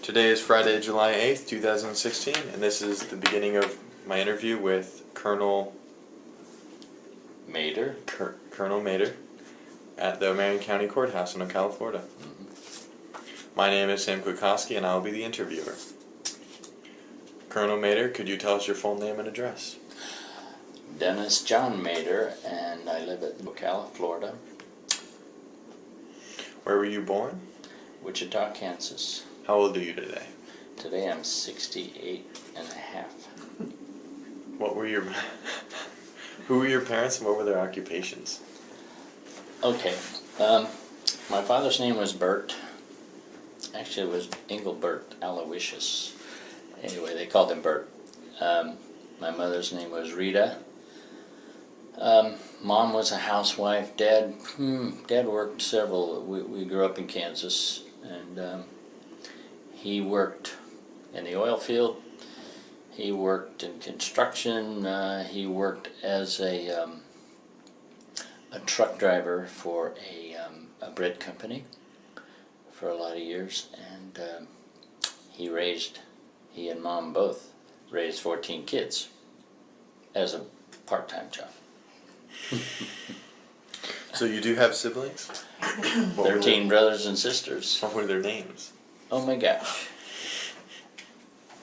Today is Friday, July 8th, 2016, and this is the beginning of my interview with Colonel Moeder. Colonel Moeder at the Marion County Courthouse in Ocala, Florida. My name is Sam Kwiatkowski, and I will be the interviewer. Colonel Moeder, could you tell us your full name and address? Denis John Moeder, and I live at Ocala, Florida. Where were you born? Wichita, Kansas. How old are you today? Today I'm 68 and a half. What were your who were your parents and what were their occupations? Okay, my father's name was Bert. Actually, it was Engelbert Aloysius. Anyway, they called him Bert. My mother's name was Rita. Mom was a housewife. Dad worked several. We grew up in Kansas, and he worked in the oil field. He worked in construction. He worked as a truck driver for a bread company for a lot of years, and he and Mom both raised 14 kids as a part-time job. So you do have siblings? 13 brothers and sisters. What were their names? Oh my gosh.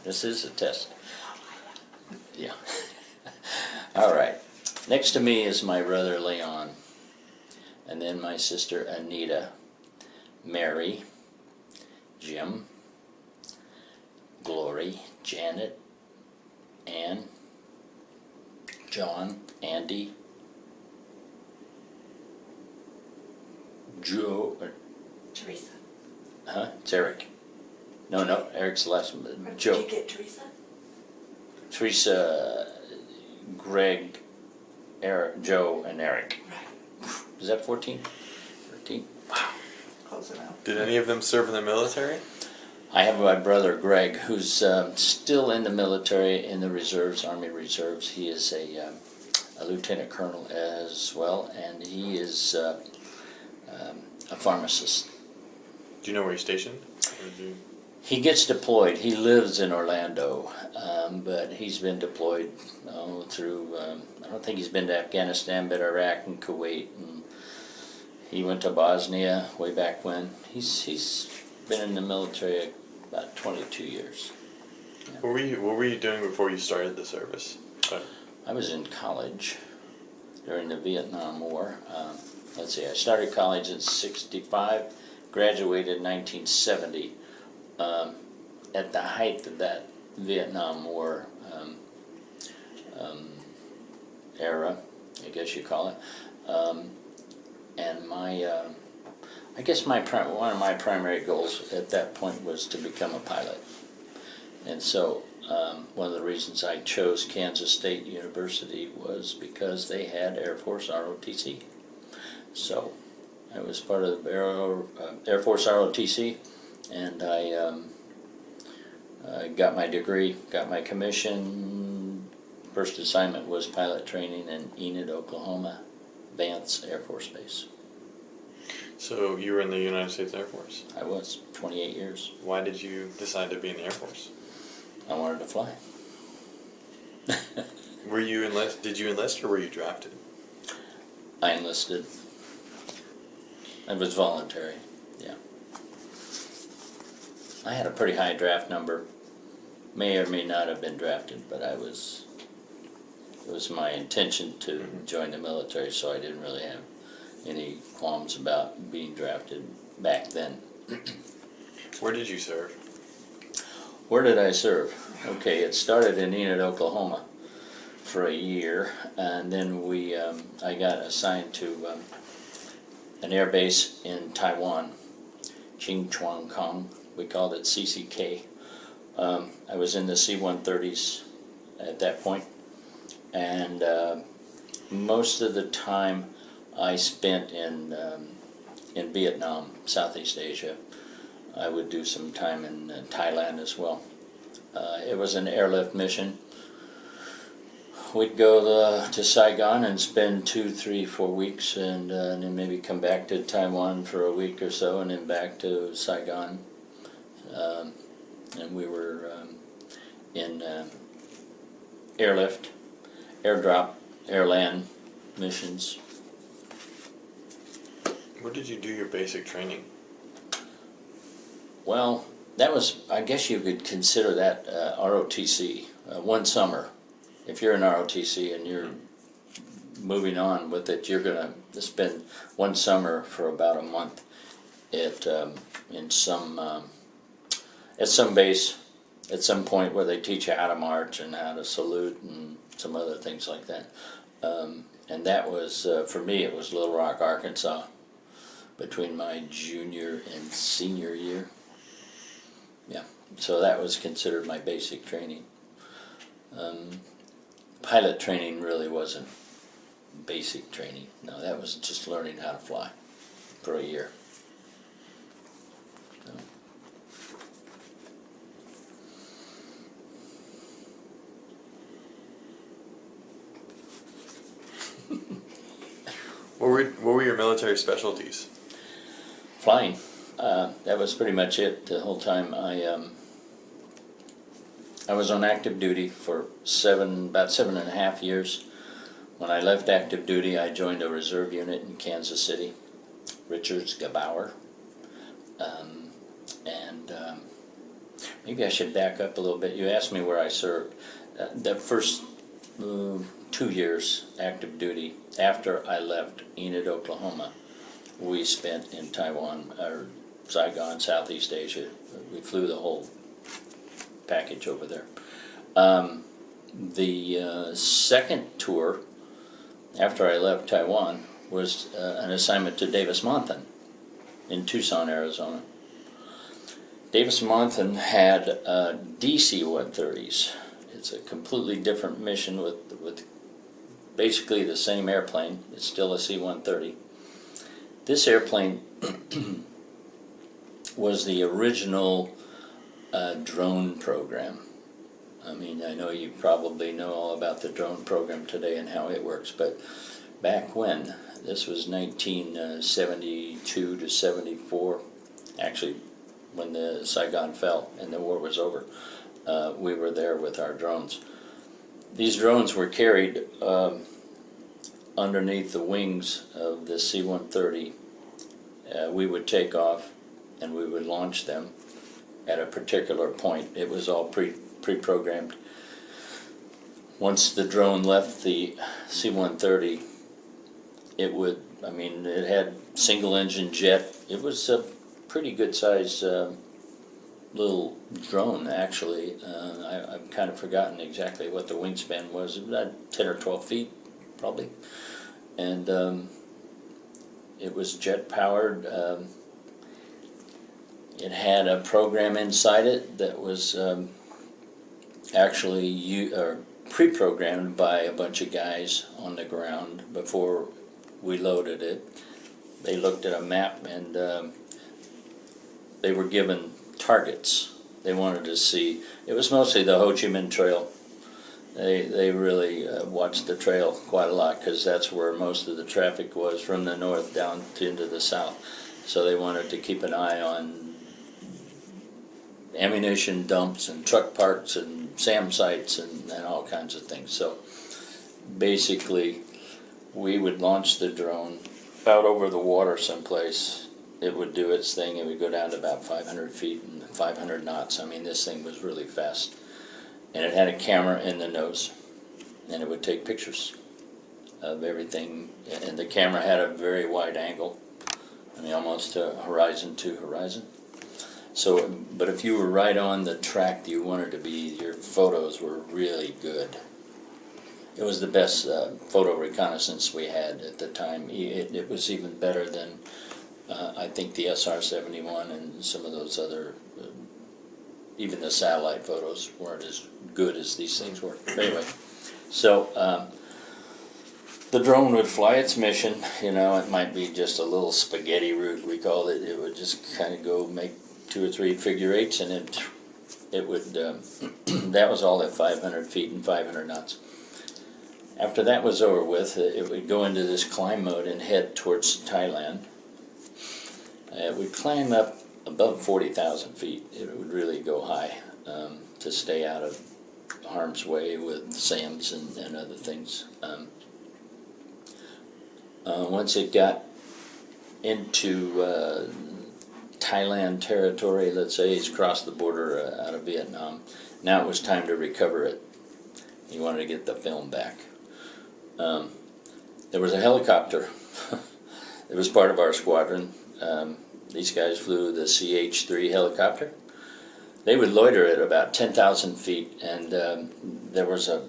This is a test. Yeah. All right. Next to me is my brother Leon, and then my sister Anita, Mary, Jim, Glory, Janet, Ann, John, Andy, Joe, Teresa. huh? It's Eric. No, Eric's the last one. Where Joe. did you get Teresa? Teresa, Greg, Eric, Joe, and Eric. Right. Is that 14? 13? Wow. Close enough. Did any of them serve in the military? I have my brother Greg, who's still in the military, in the reserves, Army Reserves. He is a lieutenant colonel as well, and he is a pharmacist. Do you know where he's stationed? Or do you... He gets deployed. He lives in Orlando, but he's been deployed through, I don't think he's been to Afghanistan, but Iraq and Kuwait, and he went to Bosnia way back when. He's been in the military about 22 years. Yeah. What were you doing before you started the service? I was in college during the Vietnam War. Let's see, I started college in '65, graduated in 1970. At the height of that Vietnam War era, I guess you call it, and I guess one of my primary goals at that point was to become a pilot, and so one of the reasons I chose Kansas State University was because they had Air Force ROTC. So I was part of the Air Force ROTC, and I got my degree, got my commission. First assignment was pilot training in Enid, Oklahoma, Vance Air Force Base. So you were in the United States Air Force? I was 28 years. Why did you decide to be in the Air Force? I wanted to fly. Were you Did you enlist or were you drafted? I enlisted. It was voluntary, yeah. I had a pretty high draft number. May or may not have been drafted, but it was my intention to join the military, so I didn't really have any qualms about being drafted back then. Where did you serve? Where did I serve? Okay, it started in Enid, Oklahoma for a year, and then I got assigned to an air base in Taiwan, Qingchuan-Kong. We called it CCK. I was in the C-130s at that point, and most of the time I spent in Vietnam, Southeast Asia. I would do some time in Thailand as well. It was an airlift mission. We'd go to Saigon and spend 2, 3, 4 weeks, and then maybe come back to Taiwan for a week or so, and then back to Saigon. and we were in airlift, airdrop, airland missions. Where did you do your basic training? Well, that was, I guess you could consider that ROTC, one summer. If you're in ROTC and you're moving on with it, you're going to spend one summer for about a month at some base, at some point where they teach you how to march and how to salute and some other things like that. And that was, for me, it was Little Rock, Arkansas, between my junior and senior year. Yeah, so that was considered my basic training. Pilot training really wasn't basic training. No, that was just learning how to fly for a year. So. What were your military specialties? Flying. That was pretty much it the whole time. I was on active duty for about 7.5 years. When I left active duty, I joined a reserve unit in Kansas City, Richards Gabauer. Maybe I should back up a little bit. You asked me where I served. The first 2 years active duty, after I left Enid, Oklahoma, we spent in Taiwan, or Saigon, Southeast Asia. We flew the whole package over there. The second tour, after I left Taiwan, was an assignment to Davis-Monthan in Tucson, Arizona. Davis-Monthan had DC-130s. It's a completely different mission with basically the same airplane. It's still a C-130. This airplane was the original drone program. I mean, I know you probably know all about the drone program today and how it works, but back when, this was 1972 to 74, actually when the Saigon fell and the war was over, we were there with our drones. These drones were carried underneath the wings of the C-130. We would take off and we would launch them at a particular point. It was all pre-programmed. Once the drone left the C-130, it would, I mean, it had single engine jet. It was a pretty good size little drone, actually. I've kind of forgotten exactly what the wingspan was. About 10 or 12 feet, probably. And it was jet powered. It had a program inside it that was actually pre-programmed by a bunch of guys on the ground before we loaded it. They looked at a map and they were given targets. They wanted to see, it was mostly the Ho Chi Minh Trail. They really watched the trail quite a lot because that's where most of the traffic was from the north down into the south. So they wanted to keep an eye on ammunition dumps and truck parks and SAM sites and all kinds of things. So basically we would launch the drone out over the water someplace. It would do its thing. It would go down to about 500 feet and 500 knots. I mean, this thing was really fast. And it had a camera in the nose, and it would take pictures of everything. And the camera had a very wide angle, I mean, almost horizon to horizon. So, but if you were right on the track that you wanted to be, your photos were really good. It was the best photo reconnaissance we had at the time. It was even better than I think the SR-71 and some of those other, even the satellite photos weren't as good as these things were. But anyway, so the drone would fly its mission. You know, it might be just a little spaghetti route, we called it. It would just kind of go make 2 or 3 figure eights, and it would, that was all at 500 feet and 500 knots. After that was over with, it would go into this climb mode and head towards Thailand. We'd climb up above 40,000 feet, it would really go high to stay out of harm's way with SAMs and other things. Once it got into Thailand territory, let's say, he's crossed the border out of Vietnam. Now it was time to recover it. He wanted to get the film back. There was a helicopter. It was part of our squadron. These guys flew the CH-3 helicopter. They would loiter at about 10,000 feet, and there was a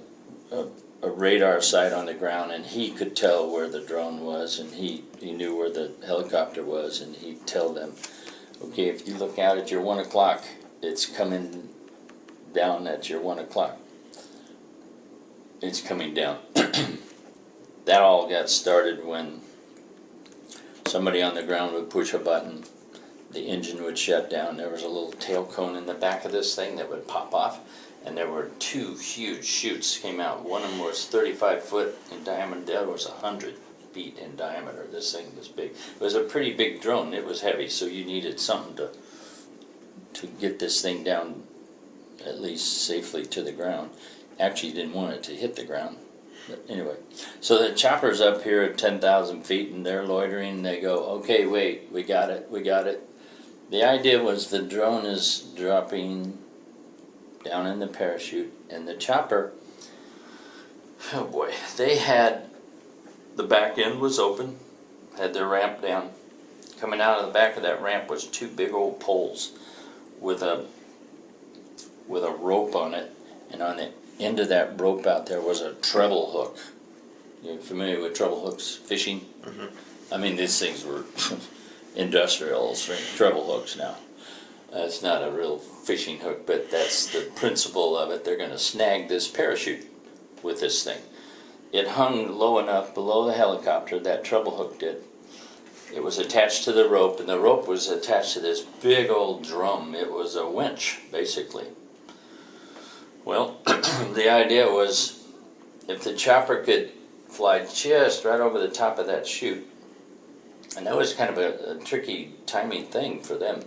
radar sight on the ground, and he could tell where the drone was, and he knew where the helicopter was, and he'd tell them, okay, if you look out at your 1 o'clock, it's coming down at your 1 o'clock. It's coming down. That all got started when somebody on the ground would push a button, the engine would shut down. There was a little tail cone in the back of this thing that would pop off, and there were 2 huge chutes came out. One of them was 35 foot in diameter, the other was 100 feet in diameter. This thing was big. It was a pretty big drone. It was heavy, so you needed something to get this thing down at least safely to the ground. Actually, you didn't want it to hit the ground. But anyway, so the chopper's up here at 10,000 feet, and they're loitering, and they go, okay, wait, we got it. The idea was the drone is dropping down in the parachute, and the chopper, oh boy, they had, the back end was open, had their ramp down. Coming out of the back of that ramp was 2 big old poles with a rope on it, and on the end of that rope out there was a treble hook. You're familiar with treble hooks fishing? Mm-hmm. I mean, these things were industrial treble hooks now. It's not a real fishing hook, but that's the principle of it. They're going to snag this parachute with this thing. It hung low enough below the helicopter, that treble hook did. It was attached to the rope, and the rope was attached to this big old drum. It was a winch, basically. Well, the idea was if the chopper could fly just right over the top of that chute, and that was kind of a tricky timing thing for them.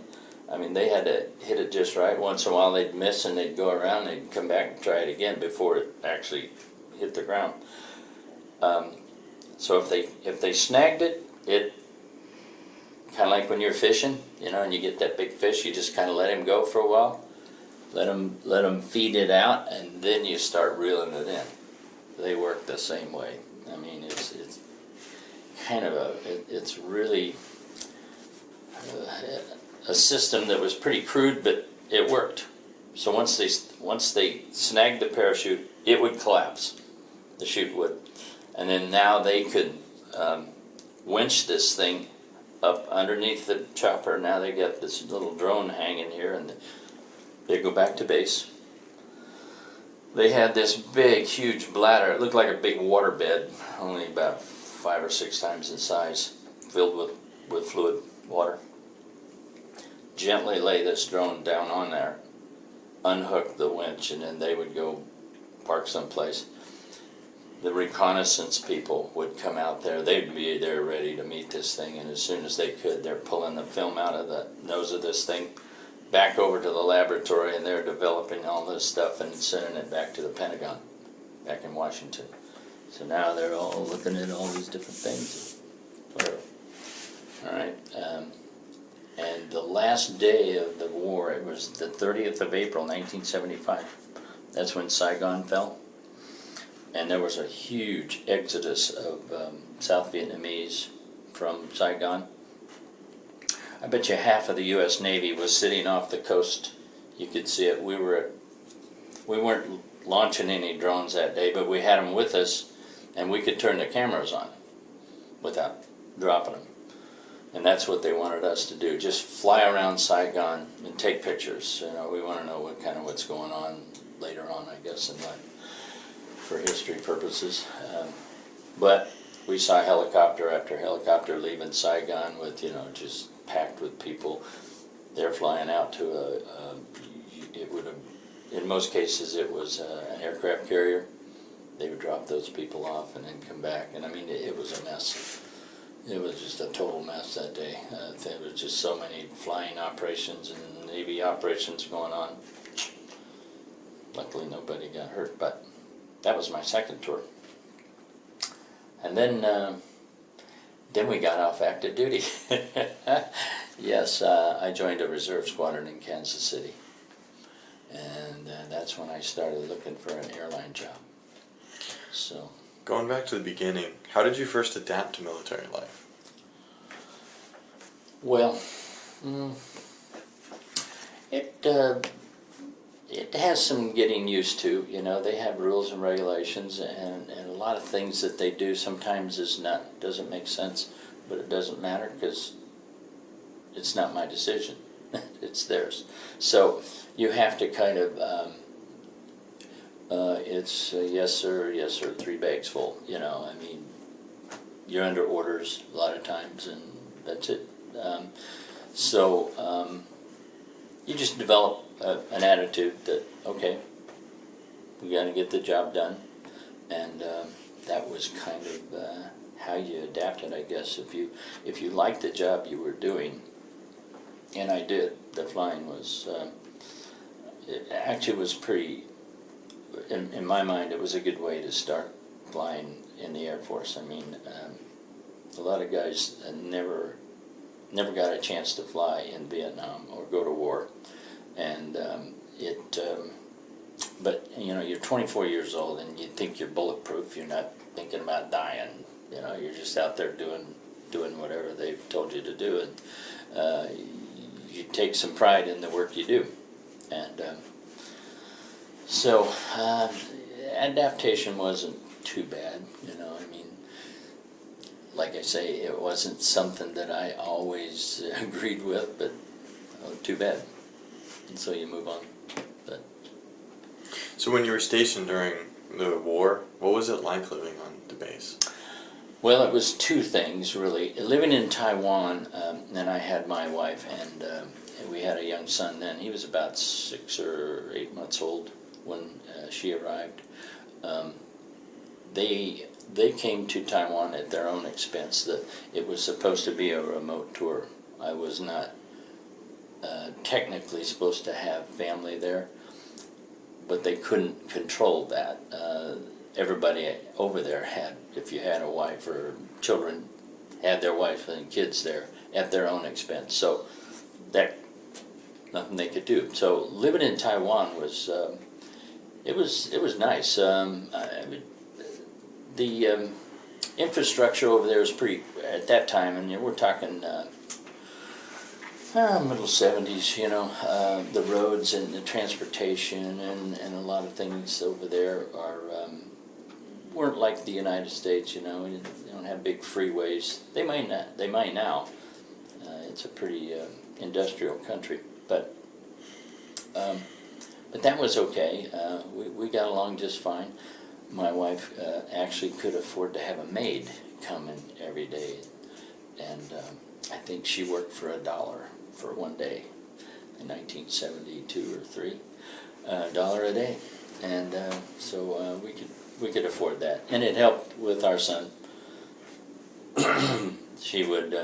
I mean, they had to hit it just right. Once in a while they'd miss and they'd go around, they'd come back and try it again before it actually hit the ground. So if they snagged it, it kind of like when you're fishing, you know, and you get that big fish, you just kind of let him go for a while. Let them feed it out, and then you start reeling it in. They work the same way. I mean, it's kind of it's really a system that was pretty crude, but it worked. So once they snagged the parachute, it would collapse. The chute would, and then now they could winch this thing up underneath the chopper. Now they got this little drone hanging here, and they go back to base. They had this big, huge bladder. It looked like a big water bed, only about 5 or 6 times in size, filled with fluid water. Gently lay this drone down on there, unhook the winch, and then they would go park someplace. The reconnaissance people would come out there. They'd be there ready to meet this thing, and as soon as they could, they're pulling the film out of the nose of this thing, back over to the laboratory, and they're developing all this stuff and sending it back to the Pentagon, back in Washington. So now they're all looking at all these different things. Whatever. All right. And the last day of the war, it was the 30th of April, 1975. That's when Saigon fell. And there was a huge exodus of South Vietnamese from Saigon. I bet you half of the U.S. Navy was sitting off the coast. You could see it. We weren't launching any drones that day, but we had them with us, and we could turn the cameras on without dropping them. And that's what they wanted us to do. Just fly around Saigon and take pictures. You know, we want to know what's going on later on, I guess, in life, for history purposes. But we saw helicopter after helicopter leaving Saigon with, just packed with people. They're flying out to in most cases it was an aircraft carrier. They would drop those people off and then come back. And I mean, it was a mess. It was just a total mess that day. There was just so many flying operations and Navy operations going on. Luckily nobody got hurt, but that was my second tour. And then we got off active duty. Yes, I joined a reserve squadron in Kansas City. And that's when I started looking for an airline job. So, Going back to the beginning, how did you first adapt to military life? well, it has some getting used to. You know, they have rules and regulations, and a lot of things that they do sometimes doesn't make sense, but it doesn't matter because it's not my decision. It's theirs. So you have to kind of, it's yes sir, 3 bags full. You know, I mean, you're under orders a lot of times, and that's it. You just develop an attitude that, okay, we got to get the job done, and that was kind of how you adapted, I guess. If you liked the job you were doing, and I did, the flying was, it actually was pretty, in my mind, it was a good way to start flying in the Air Force. I mean, a lot of guys never got a chance to fly in Vietnam or go to war, and but you know, you're 24 years old and you think you're bulletproof. You're not thinking about dying. You know, you're just out there doing whatever they've told you to do, and you take some pride in the work you do, and so adaptation wasn't too bad. You know, I mean, like I say, it wasn't something that I always agreed with, but too bad. And so you move on. But So when you were stationed during the war, what was it like living on the base? well, it was two things really. Living in Taiwan, and I had my wife, and we had a young son then. He was about 6 or 8 months old when she arrived. They came to Taiwan at their own expense. It was supposed to be a remote tour. I was not technically supposed to have family there, but they couldn't control that. Everybody over there had, if you had a wife or children, had their wife and kids there at their own expense. So that nothing they could do. So living in Taiwan was it was nice. The infrastructure over there was pretty, at that time, and we're talking middle 70s, you know, the roads and the transportation and a lot of things over there weren't like the United States, you know. They don't have big freeways. They might now. It's a pretty industrial country, but that was okay. We got along just fine. My wife actually could afford to have a maid come in every day, and I think she worked for $1 for one day in 1972 or 3, $1 a day, and so we could afford that, and it helped with our son. She would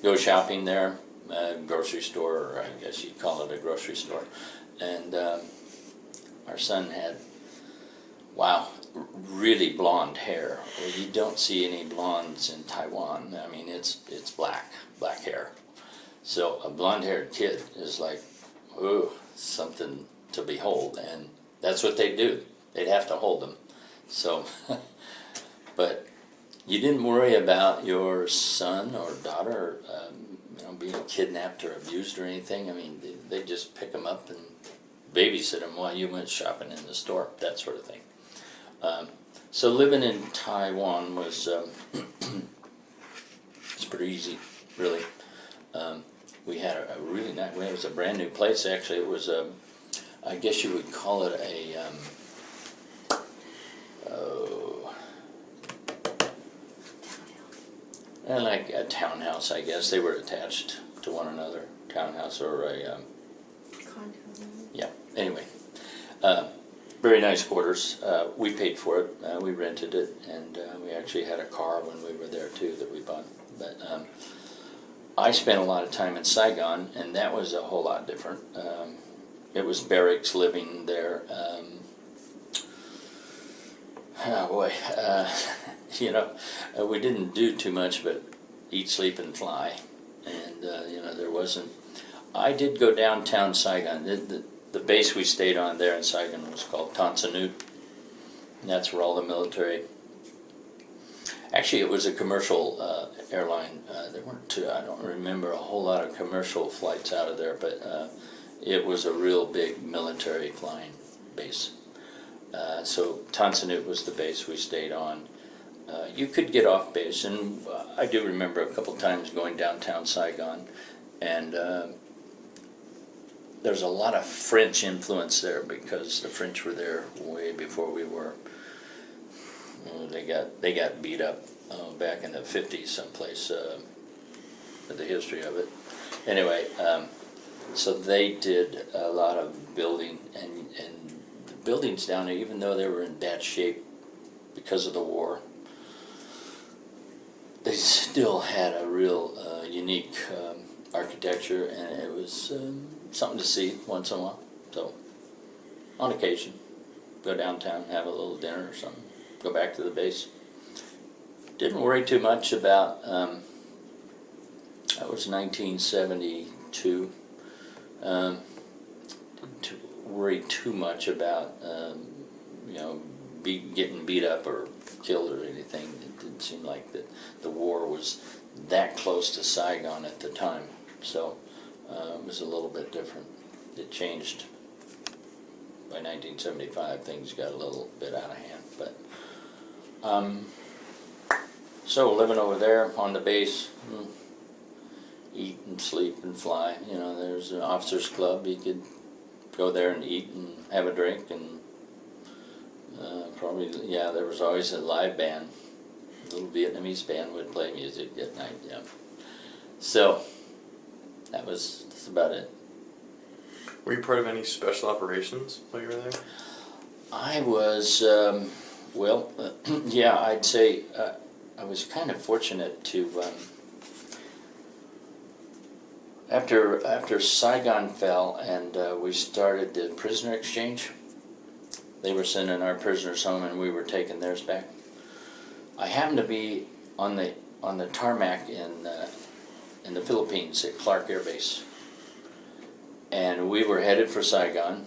go shopping there, grocery store, or I guess you'd call it a grocery store, and our son had, wow, really blonde hair. Well, you don't see any blondes in Taiwan. I mean, it's black hair. So a blonde-haired kid is like, ooh, something to behold, and that's what they do. They'd have to hold them. So, but you didn't worry about your son or daughter, you know, being kidnapped or abused or anything. I mean, they just pick them up and babysit them while you went shopping in the store, that sort of thing. So living in Taiwan was it's pretty easy, really. We had a really nice. It was a brand new place. Actually, it was I guess you would call it like a townhouse. I guess they were attached to one another. Townhouse or a Condo. yeah. Anyway. Very nice quarters. We paid for it. We rented it, and we actually had a car when we were there too that we bought. But I spent a lot of time in Saigon, and that was a whole lot different. It was barracks living there. Oh boy, you know, we didn't do too much but eat, sleep, and fly. And you know, there wasn't. I did go downtown Saigon. The base we stayed on there in Saigon was called Tan Son Nhut. And that's where all the military. Actually, it was a commercial airline. There weren't I don't remember a whole lot of commercial flights out of there, but it was a real big military flying base. So Tan Son Nhut was the base we stayed on. You could get off base, and I do remember a couple times going downtown Saigon, and there's a lot of French influence there because the French were there way before we were. They got beat up back in the 50s someplace, with the history of it. Anyway, so they did a lot of building, and the buildings down there, even though they were in bad shape because of the war, they still had a real unique architecture, and it was something to see once in a while. So, on occasion, go downtown, have a little dinner or something, go back to the base. Didn't worry too much about, that was 1972, didn't worry too much about, you know, getting beat up or killed or anything. It didn't seem like the war was that close to Saigon at the time, so it was a little bit different. It changed by 1975. Things got a little bit out of hand, but so living over there on the base, eat and sleep and fly. You know, there's an officers club. You could go there and eat and have a drink, and probably, yeah, there was always a live band. A little Vietnamese band would play music at night, yeah. So, that's about it. Were you part of any special operations while you were there? I was, well, yeah, I'd say I was kind of fortunate to, after Saigon fell and we started the prisoner exchange, they were sending our prisoners home and we were taking theirs back. I happened to be on the tarmac in the Philippines at Clark Air Base, and we were headed for Saigon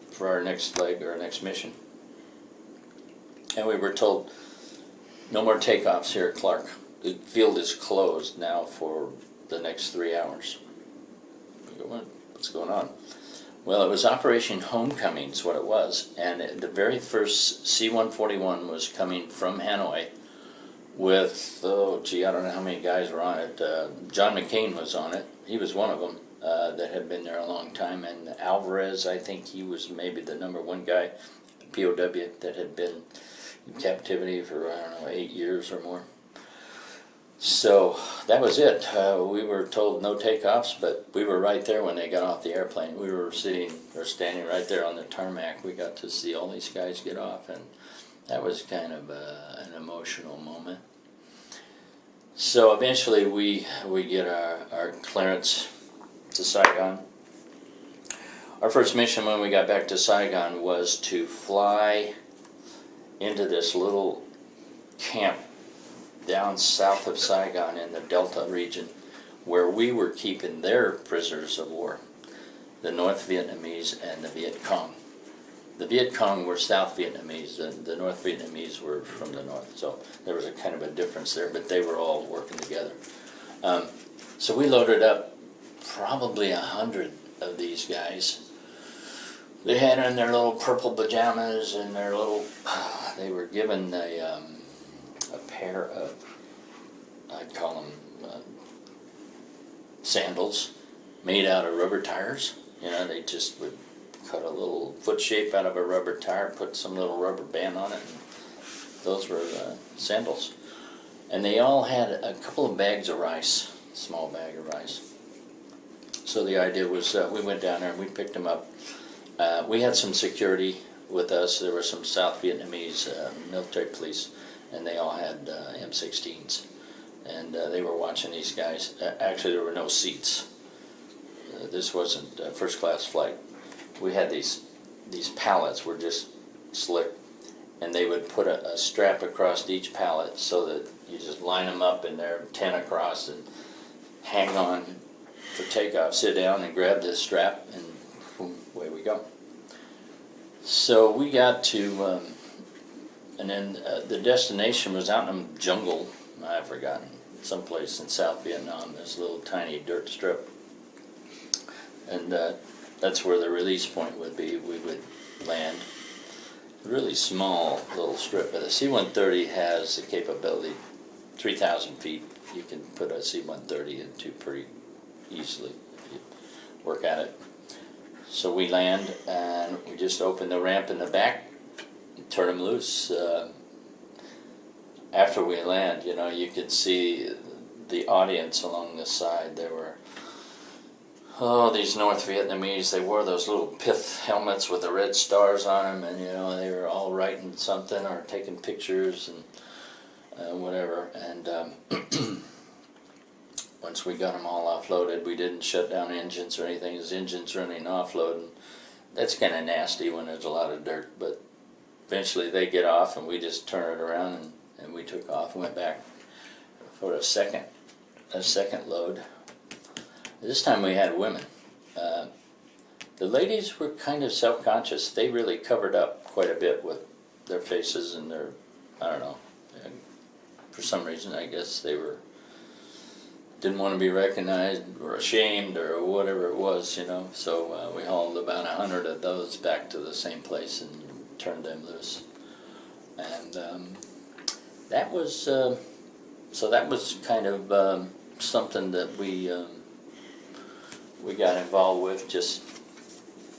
for our next leg or our next mission. And we were told, no more takeoffs here at Clark. The field is closed now for the next 3 hours. We go, what's going on? Well, it was Operation Homecoming's what it was, and the very first C-141 was coming from Hanoi with, oh gee, I don't know how many guys were on it. John McCain was on it. He was one of them that had been there a long time, and Alvarez, I think he was maybe the #1 guy, POW, that had been in captivity for, I don't know, 8 years or more. So that was it. We were told no takeoffs, but we were right there when they got off the airplane. We were standing right there on the tarmac. We got to see all these guys get off, and that was kind of an emotional moment. So eventually we get our clearance to Saigon. Our first mission when we got back to Saigon was to fly into this little camp down south of Saigon in the Delta region, where we were keeping their prisoners of war, the North Vietnamese and the Viet Cong. The Viet Cong were South Vietnamese, the North Vietnamese were from the north, so there was a kind of a difference there, but they were all working together. So we loaded up probably 100 of these guys. They had on their little purple pajamas and their little, they were given a pair of, I'd call them sandals, made out of rubber tires. You know, they just would cut a little foot shape out of a rubber tire, put some little rubber band on it, and those were sandals. And they all had a couple of bags of rice, small bag of rice. So the idea was we went down there and we picked them up. We had some security with us. There were some South Vietnamese military police, and they all had M16s. and they were watching these guys. Actually, there were no seats. This wasn't a first-class flight. We had these pallets were just slick, and they would put a strap across each pallet so that you just line them up and they're 10 across and hang on for takeoff, sit down and grab this strap, and boom, away we go. So we got to, and then the destination was out in the jungle, I've forgotten, someplace in South Vietnam, this little tiny dirt strip. And that's where the release point would be. We would land. Really small little strip, but the C-130 has the capability, 3,000 feet, you can put a C-130 into pretty easily if you work at it. So we land and we just open the ramp in the back, turn them loose. After we land, you know, you could see the audience along the side. There were these North Vietnamese. They wore those little pith helmets with the red stars on them, and you know they were all writing something or taking pictures and whatever. And once we got them all offloaded, we didn't shut down engines or anything. There's engines running offload, and that's kind of nasty when there's a lot of dirt. But eventually they get off, and we just turn it around, and we took off and went back for a second load. This time we had women. The ladies were kind of self-conscious. They really covered up quite a bit with their faces and their, I don't know, for some reason I guess they didn't want to be recognized or ashamed or whatever it was, you know. So we hauled about 100 of those back to the same place and turned them loose. And that was, so that was kind of something that we got involved with just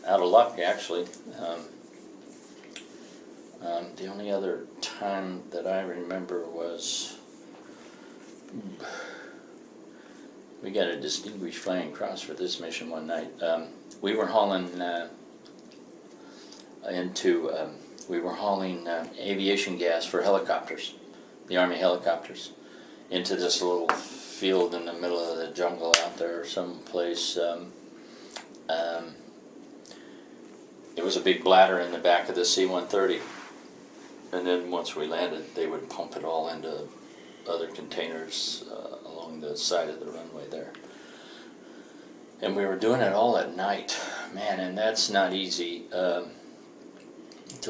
out of luck, actually. The only other time that I remember was we got a Distinguished Flying Cross for this mission one night. We were hauling aviation gas for helicopters, the Army helicopters, into this little field in the middle of the jungle out there someplace. It was a big bladder in the back of the C-130, and then once we landed they would pump it all into other containers along the side of the runway there. And we were doing it all at night, man, and that's not easy to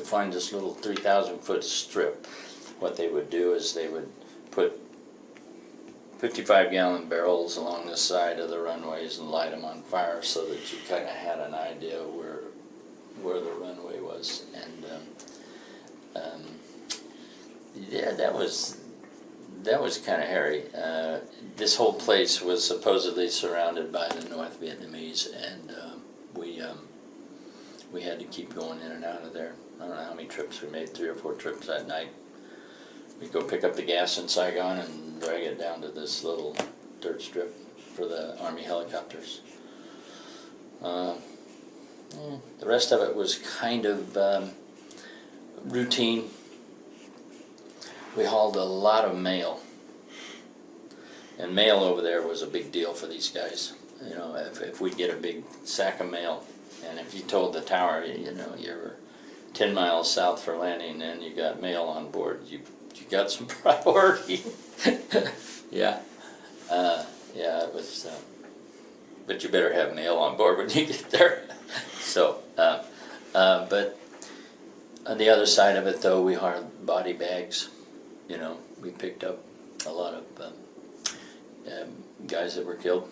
find this little 3,000 foot strip. What they would do is they would put 55-gallon barrels along the side of the runways and light them on fire so that you kind of had an idea where the runway was. And yeah, that was kind of hairy. This whole place was supposedly surrounded by the North Vietnamese, and we had to keep going in and out of there. I don't know how many trips we made, 3 or 4 trips that night. We'd go pick up the gas in Saigon and drag it down to this little dirt strip for the Army helicopters. The rest of it was kind of routine. We hauled a lot of mail, and mail over there was a big deal for these guys. You know, if we'd get a big sack of mail, and if you told the tower, you know, you were 10 miles south for landing and you got mail on board, you got some priority. Yeah, it was. But you better have mail on board when you get there. So, but on the other side of it, though, we hauled body bags. You know, we picked up a lot of guys that were killed.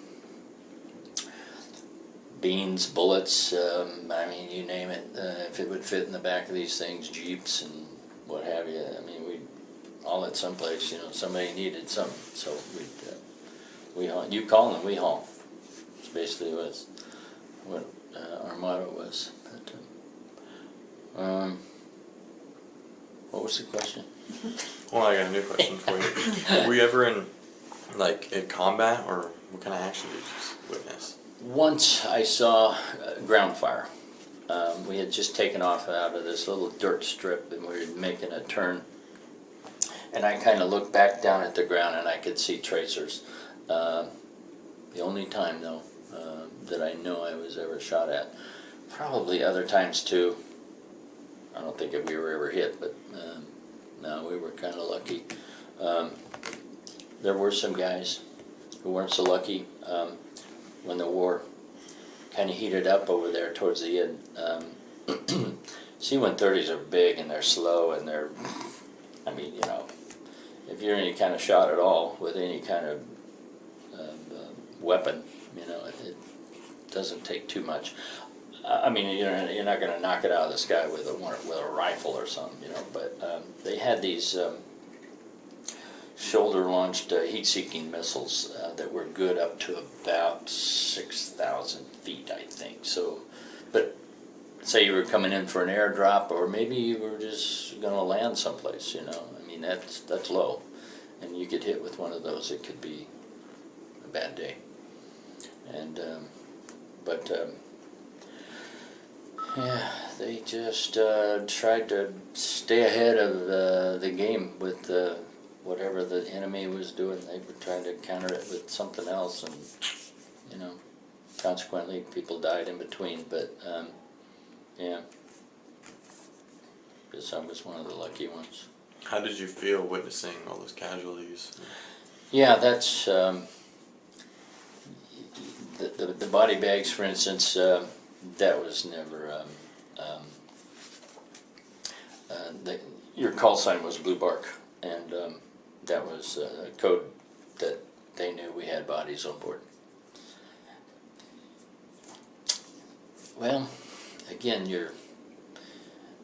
Beans, bullets, I mean, you name it. If it would fit in the back of these things, Jeeps and what have you. I mean, we all at some place, you know, somebody needed something. So we haul. You call and we haul. It's basically what our motto was. But, what was the question? Well, I got a new question for you. Were you ever in combat, or what kind of action did you witness? Once I saw ground fire. We had just taken off out of this little dirt strip, and we were making a turn And I kind of looked back down at the ground and I could see tracers. The only time, though, that I know I was ever shot at. Probably other times, too. I don't think we were ever hit, but no, we were kind of lucky. There were some guys who weren't so lucky when the war kind of heated up over there towards the end. C-130s are big and they're slow and they're, I mean, you know, if you're any kind of shot at all with any kind of weapon, you know, it doesn't take too much. I mean, you're not going to knock it out of the sky with a rifle or something, you know. But they had these shoulder-launched heat-seeking missiles that were good up to about 6,000 feet, I think. So, but say you were coming in for an airdrop, or maybe you were just going to land someplace, you know. I mean, that's low, and you get hit with one of those, it could be a bad day. And yeah, they just tried to stay ahead of the game with whatever the enemy was doing. They were trying to counter it with something else, and you know, consequently, people died in between. But yeah, guess I was one of the lucky ones. How did you feel witnessing all those casualties? Yeah, that's the body bags, for instance. That was never. Your call sign was Blue Bark, and that was a code that they knew we had bodies on board. Well, again,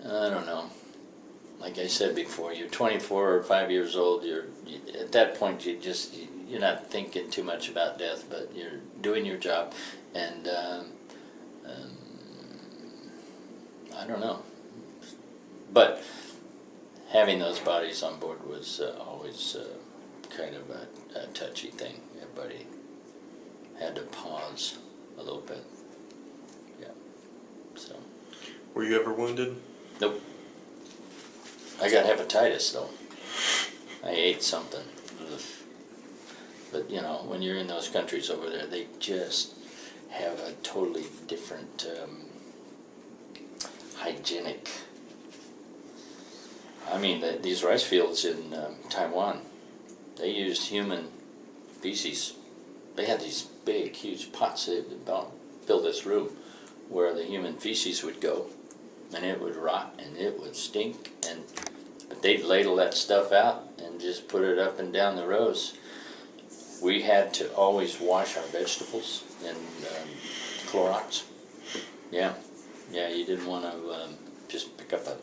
I don't know. Like I said before, you're 24 or 5 years old. At that point, you're not thinking too much about death, but you're doing your job, and I don't know. But having those bodies on board was always kind of a touchy thing. Everybody had to pause a little bit. Yeah. So. Were you ever wounded? Nope. I got hepatitis though. I ate something. Ugh. But you know, when you're in those countries over there, they just have a totally different hygienic. I mean, these rice fields in Taiwan, they used human feces. They had these big, huge pots. They built this room where the human feces would go, and it would rot and it would stink. But they'd ladle that stuff out and just put it up and down the rows. We had to always wash our vegetables in Clorox. Yeah, you didn't want to just pick up a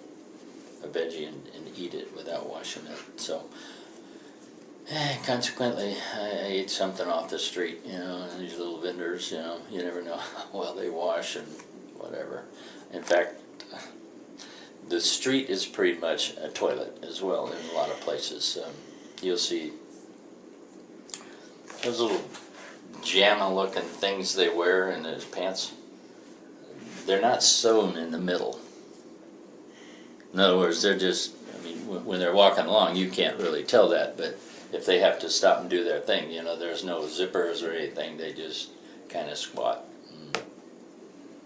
veggie and eat it without washing it. So, consequently, I ate something off the street, you know, and these little vendors, you know, you never know how well they wash and whatever. In fact, the street is pretty much a toilet as well in a lot of places. You'll see those little JAMA-looking things they wear in those pants. They're not sewn in the middle. In other words, they're just, I mean, when they're walking along, you can't really tell that, but if they have to stop and do their thing, you know, there's no zippers or anything, they just kind of squat.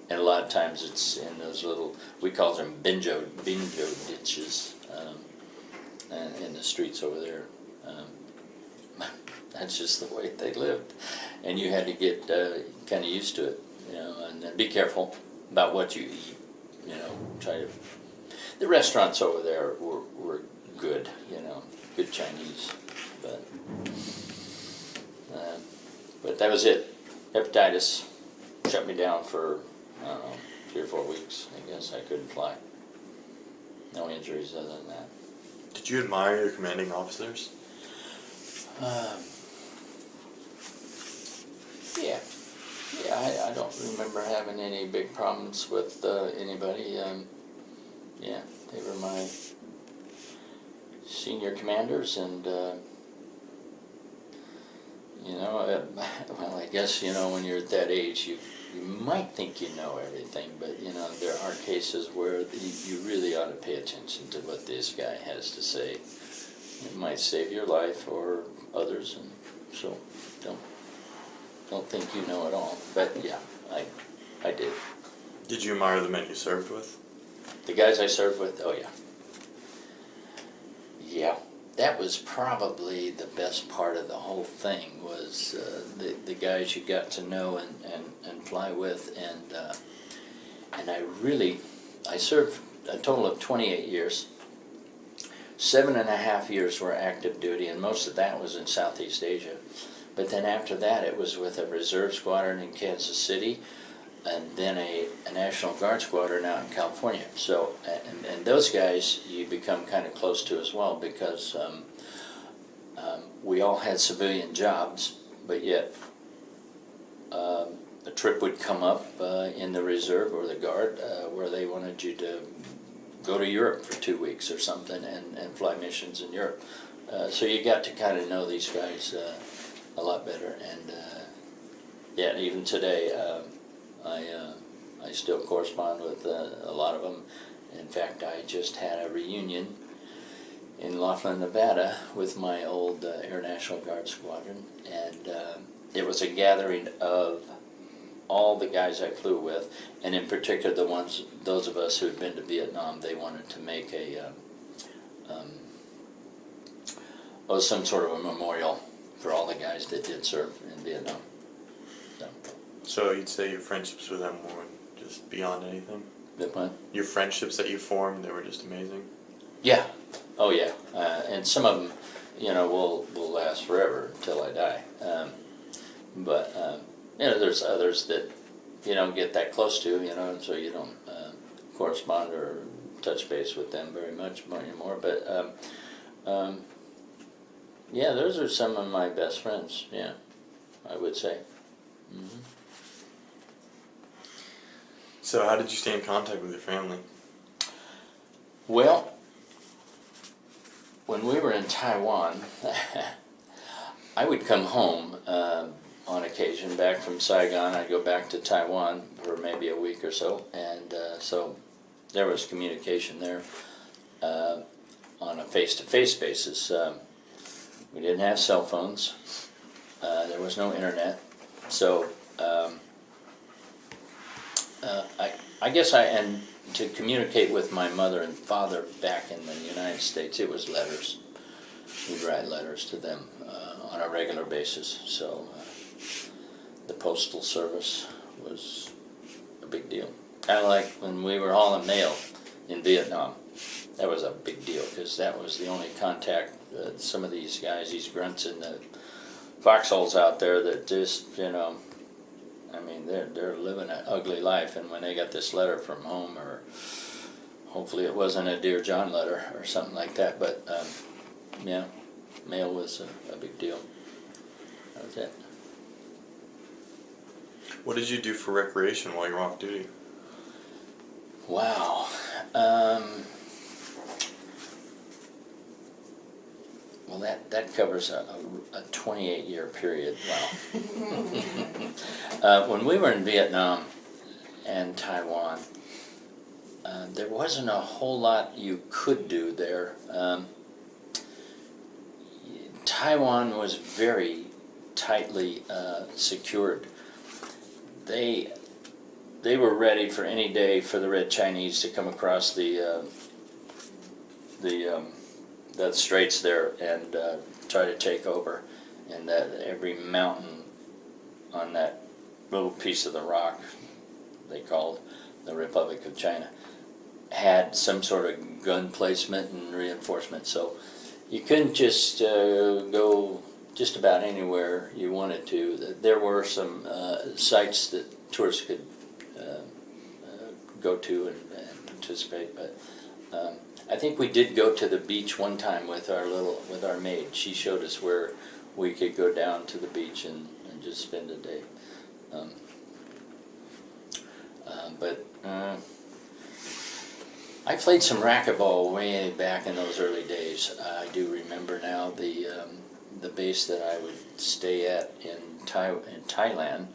And a lot of times it's in those little, we call them binjo ditches in the streets over there. That's just the way they lived. And you had to get kind of used to it, you know, and then be careful about what you eat, you know, try to. The restaurants over there were good, you know, good Chinese, but that was it. Hepatitis shut me down for, I don't know, 3 or 4 weeks. I guess I couldn't fly. No injuries other than that. Did you admire your commanding officers? Yeah, I don't remember having any big problems with anybody. Yeah, they were my senior commanders, and you know, well, I guess, you know, when you're at that age, you might think you know everything, but you know, there are cases where you really ought to pay attention to what this guy has to say, It might save your life or others, and so don't think you know it all. But yeah, I did. Did you admire the men you served with? The guys I served with, oh yeah. Yeah, that was probably the best part of the whole thing, was the guys you got to know and fly with, and I served a total of 28 years. 7.5 years were active duty, and most of that was in Southeast Asia. But then after that, it was with a reserve squadron in Kansas City, and then a National Guard squadron out in California. So, and those guys you become kind of close to as well, because we all had civilian jobs, but yet a trip would come up in the reserve or the Guard where they wanted you to go to Europe for 2 weeks or something and fly missions in Europe. So you got to kind of know these guys a lot better, and yeah, even today I still correspond with a lot of them. In fact, I just had a reunion in Laughlin, Nevada with my old Air National Guard squadron, and it was a gathering of all the guys I flew with, and in particular those of us who had been to Vietnam. They wanted to make some sort of a memorial for all the guys that did serve in Vietnam. So you'd say your friendships with them were just beyond anything? Good one. Your friendships that you formed, they were just amazing? Yeah. Oh yeah. And some of them, will last forever until I die. But there's others that you don't get that close to, and so you don't correspond or touch base with them very much anymore. But yeah, those are some of my best friends. Yeah, I would say. Mm-hmm. So how did you stay in contact with your family? Well, when we were in Taiwan, I would come home on occasion back from Saigon. I'd go back to Taiwan for maybe a week or so, and so there was communication there on a face-to-face basis. We didn't have cell phones. There was no internet, so I guess and to communicate with my mother and father back in the United States, it was letters. We'd write letters to them on a regular basis. So the postal service was a big deal. Kind of like when we were hauling mail in Vietnam. That was a big deal, because that was the only contact. Some of these guys, these grunts in the foxholes out there that just, they're living an ugly life, and when they got this letter from home, or hopefully it wasn't a Dear John letter or something like that, but yeah, mail was a big deal. That was it. What did you do for recreation while you were off duty? Wow. Well, that covers a 28-year period. Wow. When we were in Vietnam and Taiwan, there wasn't a whole lot you could do there. Taiwan was very tightly secured. They were ready for any day for the Red Chinese to come across the straits there and try to take over, and that every mountain on that little piece of the rock they called the Republic of China had some sort of gun placement and reinforcement, so you couldn't just go just about anywhere you wanted to. There were some sites that tourists could go to and participate, but I think we did go to the beach one time with our maid. She showed us where we could go down to the beach and just spend a day. But I played some racquetball way back in those early days. I do remember now the base that I would stay at in Thailand.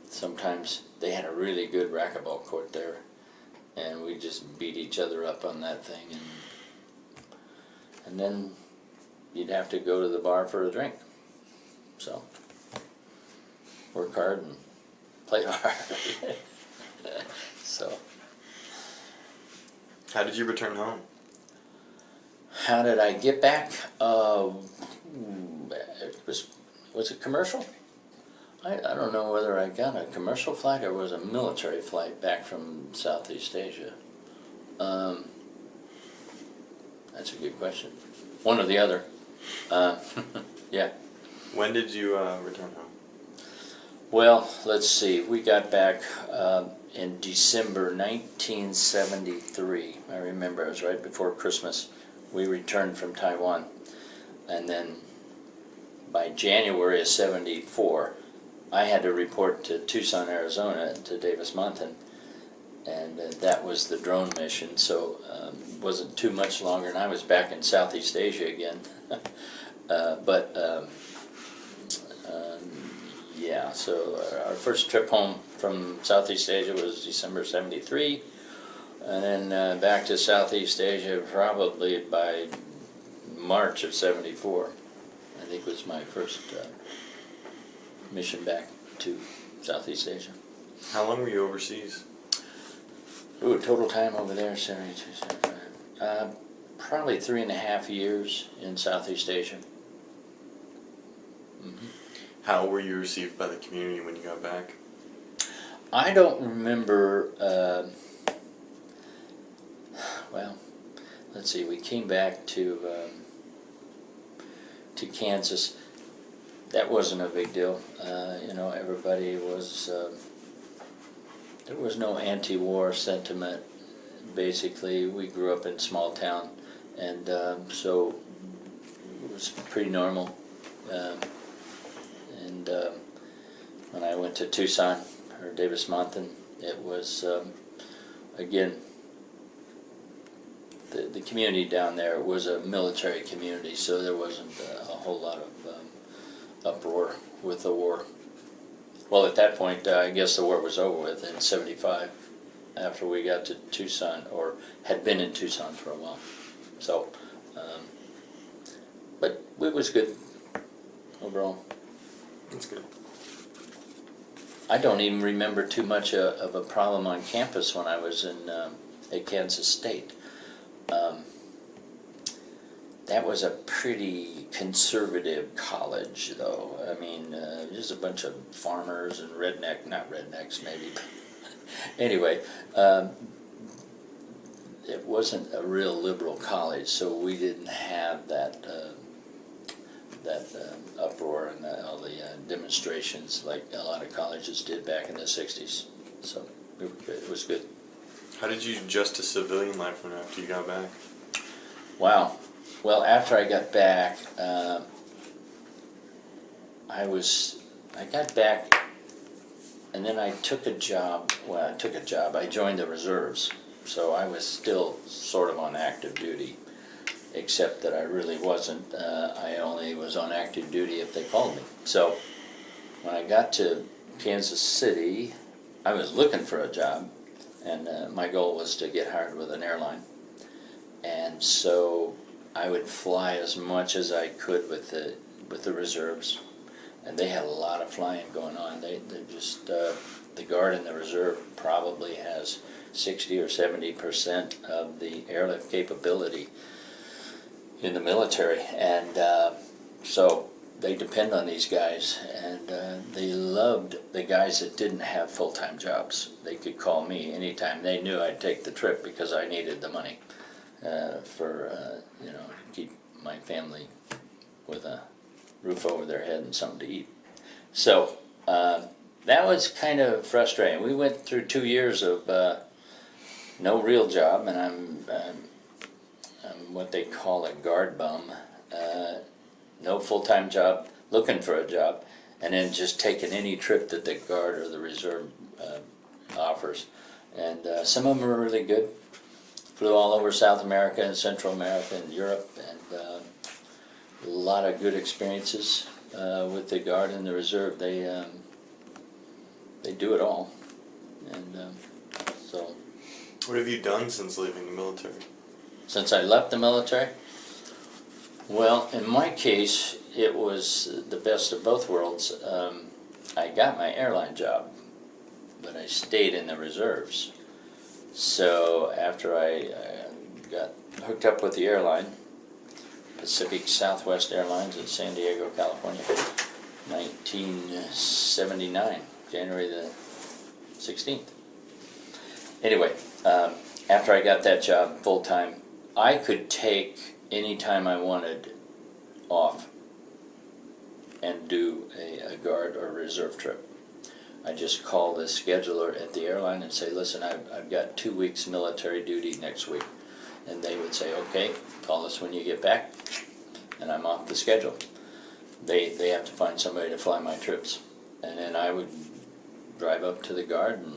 Sometimes they had a really good racquetball court there, and we just beat each other up on that thing, and and then you'd have to go to the bar for a drink. So, work hard and play hard. So, How did you return home? how did I get back? Was it commercial? I don't know whether I got a commercial flight or was a military flight back from Southeast Asia. That's a good question. One or the other. Yeah. When did you return home? Well, let's see. We got back in December 1973. I remember it was right before Christmas. We returned from Taiwan. And then by January of 74, I had to report to Tucson, Arizona, to Davis Mountain. And that was the drone mission, so it wasn't too much longer, and I was back in Southeast Asia again. Yeah, so our first trip home from Southeast Asia was December 73, and then back to Southeast Asia probably by March of 74. I think was my first mission back to Southeast Asia. How long were you overseas? Ooh, total time over there, 72, 75. Probably 3.5 years in Southeast Asia. Mm-hmm. How were you received by the community when you got back? I don't remember, well, let's see, we came back to Kansas. That wasn't a big deal. Everybody was, there was no anti-war sentiment. Basically, we grew up in a small town, and so it was pretty normal. When I went to Tucson or Davis Mountain, it was again the community down there was a military community, so there wasn't a whole lot of uproar with the war. Well, at that point, I guess the war was over with in 75, after we got to Tucson, or had been in Tucson for a while. So, but it was good overall. That's good. I don't even remember too much of a problem on campus when I was at Kansas State. That was a pretty conservative college, though. I mean, just a bunch of farmers and not rednecks maybe. Anyway, it wasn't a real liberal college, so we didn't have that uproar and all the demonstrations like a lot of colleges did back in the 60s. So it was good. How did you adjust to civilian life after you got back? Wow. Well, after I got back, I got back, and then I took a job. Well, I joined the reserves, so I was still sort of on active duty, except that I really wasn't. I only was on active duty if they called me. So when I got to Kansas City, I was looking for a job, and my goal was to get hired with an airline. And so I would fly as much as I could with the reserves, and they had a lot of flying going on. They just the Guard in the reserve probably has 60 or 70% of the airlift capability in the military, and so they depend on these guys, and they loved the guys that didn't have full-time jobs. They could call me anytime. They knew I'd take the trip because I needed the money for keep my family with a roof over their head and something to eat. So that was kind of frustrating. We went through 2 years of no real job, and I'm what they call a guard bum. No full-time job, looking for a job, and then just taking any trip that the Guard or the Reserve offers. And some of them were really good. Flew all over South America and Central America and Europe, and a lot of good experiences with the Guard and the Reserve. They do it all, and so. What have you done since leaving the military? Since I left the military, Well, in my case, it was the best of both worlds. I got my airline job, but I stayed in the reserves. So after I got hooked up with the airline, Pacific Southwest Airlines in San Diego, California, 1979, January the 16th. Anyway, after I got that job full-time, I could take any time I wanted off and do a guard or reserve trip. I just call the scheduler at the airline and say, listen, I've got 2 weeks military duty next week. And they would say, okay, call us when you get back, and I'm off the schedule. They have to find somebody to fly my trips. And then I would drive up to the guard and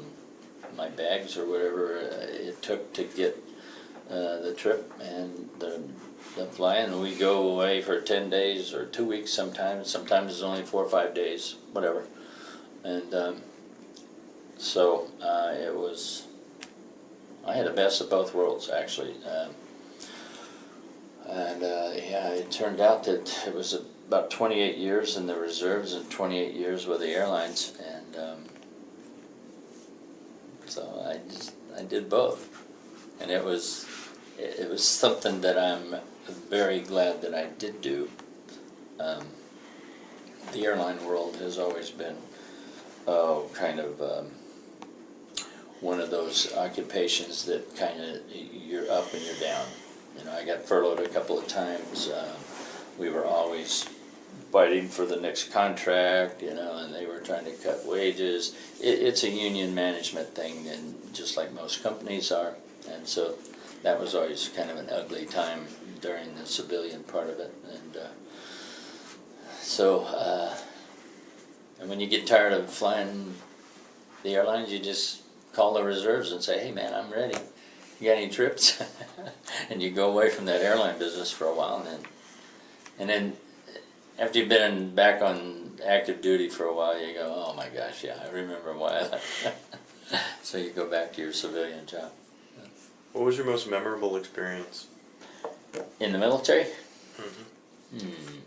my bags or whatever it took to get the trip and the fly, and we go away for 10 days or 2 weeks sometimes it's only 4 or 5 days, whatever. And so it was, I had the best of both worlds, actually. Yeah, it turned out that it was about 28 years in the reserves and 28 years with the airlines, and so I did both, and it was something that I'm very glad that I did do. The airline world has always been kind of one of those occupations that kind of you're up and you're down. You know, I got furloughed a couple of times. We were always fighting for the next contract, you know, and they were trying to cut wages. It's a union management thing, and just like most companies are, and so that was always kind of an ugly time during the civilian part of it. And and when you get tired of flying the airlines, you just call the reserves and say, hey man, I'm ready. You got any trips? And you go away from that airline business for a while, and then after you've been back on active duty for a while, you go, oh my gosh, yeah, I remember why I left. So you go back to your civilian job. What was your most memorable experience? In the military? Mm-hmm.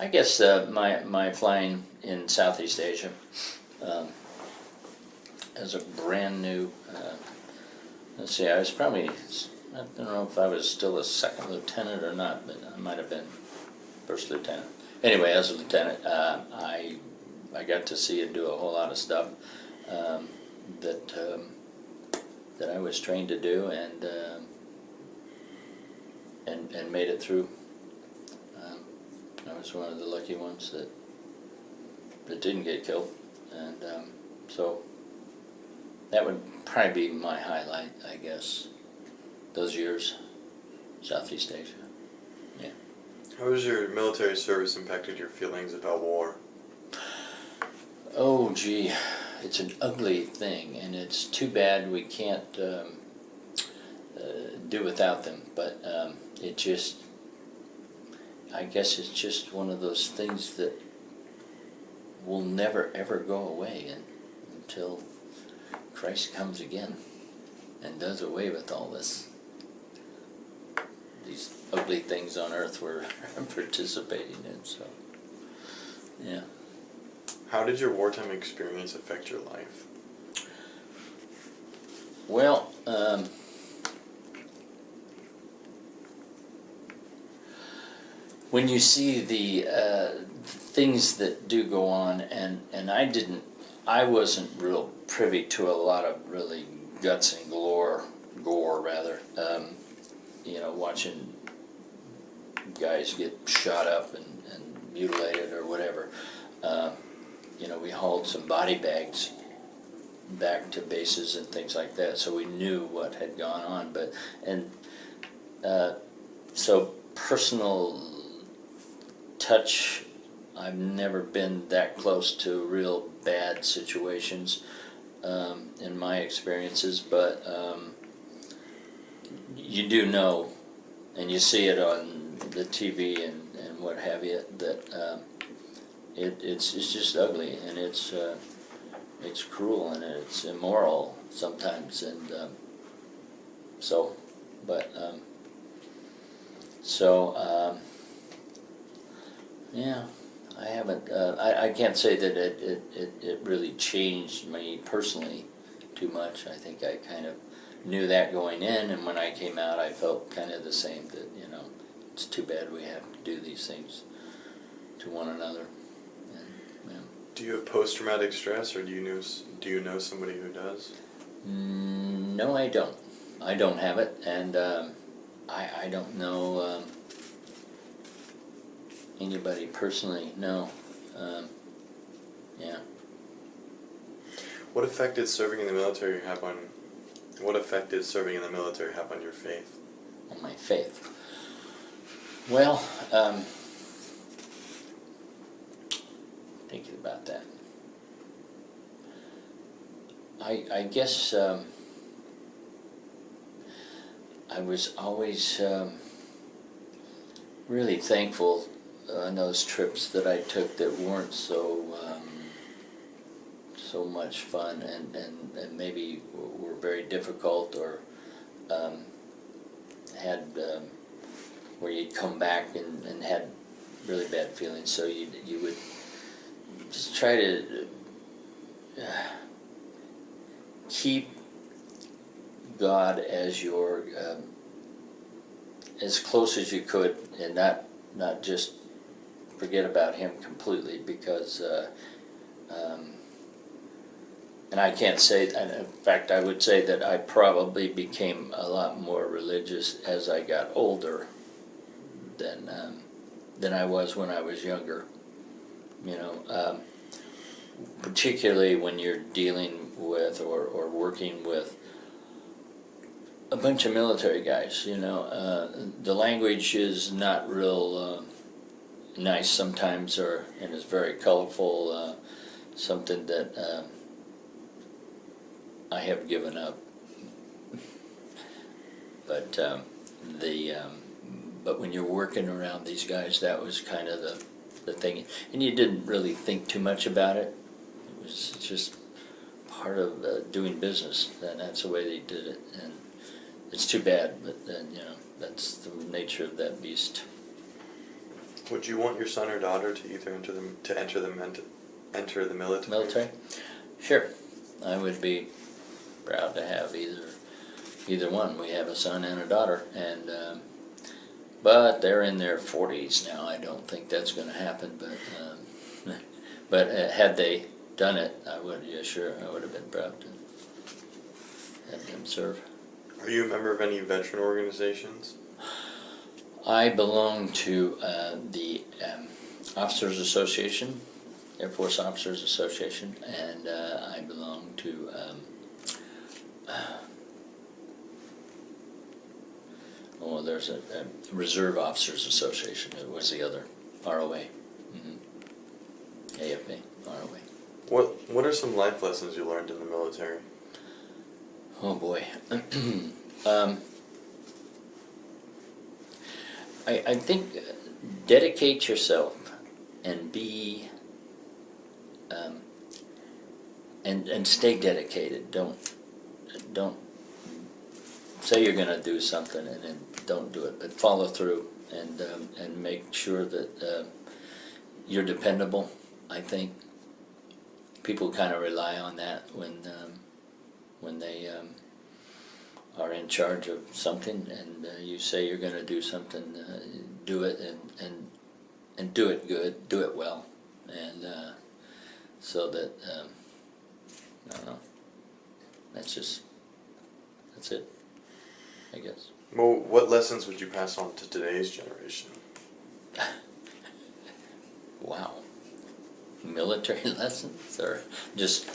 I guess my flying in Southeast Asia as a brand new, let's see, I was probably, I don't know if I was still a second lieutenant or not, but I might have been first lieutenant. Anyway, as a lieutenant, I got to see and do a whole lot of stuff that I was trained to do, and made it through. I was one of the lucky ones that didn't get killed, and so that would probably be my highlight, I guess. Those years, Southeast Asia. Yeah. How has your military service impacted your feelings about war? Oh, gee, it's an ugly thing, and it's too bad we can't do without them. But it just, I guess it's just one of those things that will never ever go away until Christ comes again and does away with all these ugly things on earth we're participating in. So, yeah. How did your wartime experience affect your life? Well, when you see the things that do go on, and I wasn't real privy to a lot of really guts and gore rather. You know, watching guys get shot up and mutilated or whatever. You know, we hauled some body bags back to bases and things like that, so we knew what had gone on. So personal touch, I've never been that close to real bad situations in my experiences, but you do know, and you see it on the TV and what have you, that it's just ugly, and it's cruel, and it's immoral sometimes, and So, yeah, I haven't, I can't say that it really changed me personally too much. I think I kind of knew that going in, and when I came out I felt kind of the same, that, it's too bad we have to do these things to one another. And, Do you have post-traumatic stress, or do you know somebody who does? No, I don't. I don't have it, and I don't know anybody personally. No. Yeah. What effect did serving in the military have on your faith? On my faith. Well, thinking about that, I guess I was always really thankful on those trips that I took that weren't so much fun, and maybe were very difficult, or had where you'd come back and had really bad feelings. So you would just try to keep God as your as close as you could, and not just forget about Him completely, because and I can't say, and in fact I would say that I probably became a lot more religious as I got older than I was when I was younger. Particularly when you're dealing with or working with a bunch of military guys. The language is not real nice sometimes, and is very colorful. Something that I have given up. But but when you're working around these guys, that was kind of the thing, and you didn't really think too much about it. It was just part of doing business, and that's the way they did it. And it's too bad, but then that's the nature of that beast. Would you want your son or daughter to either enter the military? Military? Sure. I would be proud to have either one. We have a son and a daughter, and but they're in their 40s now. I don't think that's going to happen, but had they done it, I would. Yeah, sure, I would have been proud to have them serve. Are you a member of any veteran organizations? I belong to the Officers Association, Air Force Officers Association, and I belong to there's a Reserve Officers Association. It was the other, ROA. AFA, ROA. What are some life lessons you learned in the military? Oh boy. I think dedicate yourself and be and stay dedicated. Don't say you're going to do something and then don't do it, but follow through and make sure that you're dependable. I think people kind of rely on that when they are in charge of something, and you say you're going to do something, do it, and do it good, do it well, and so that I don't know. That's it, I guess. Well, what lessons would you pass on to today's generation? Wow. Military lessons, or just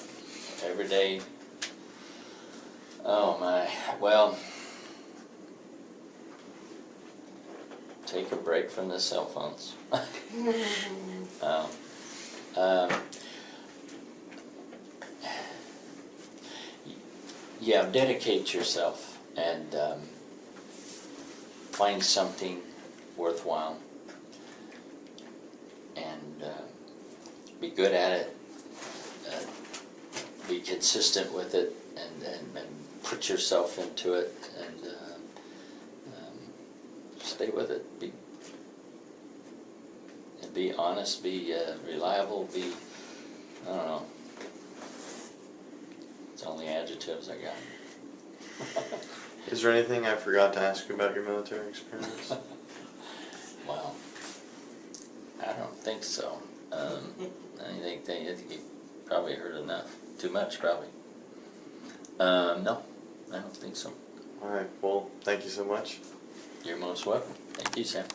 everyday? Oh my, well, take a break from the cell phones. Yeah, dedicate yourself and find something worthwhile and be good at it, be consistent with it, and put yourself into it, and stay with it. Be honest, be reliable, be, I don't know. It's only adjectives I got. Is there anything I forgot to ask you about your military experience? Well, I don't think so. I think you probably heard enough. Too much, probably. No, I don't think so. Alright, well, thank you so much. You're most welcome. Thank you, Sam.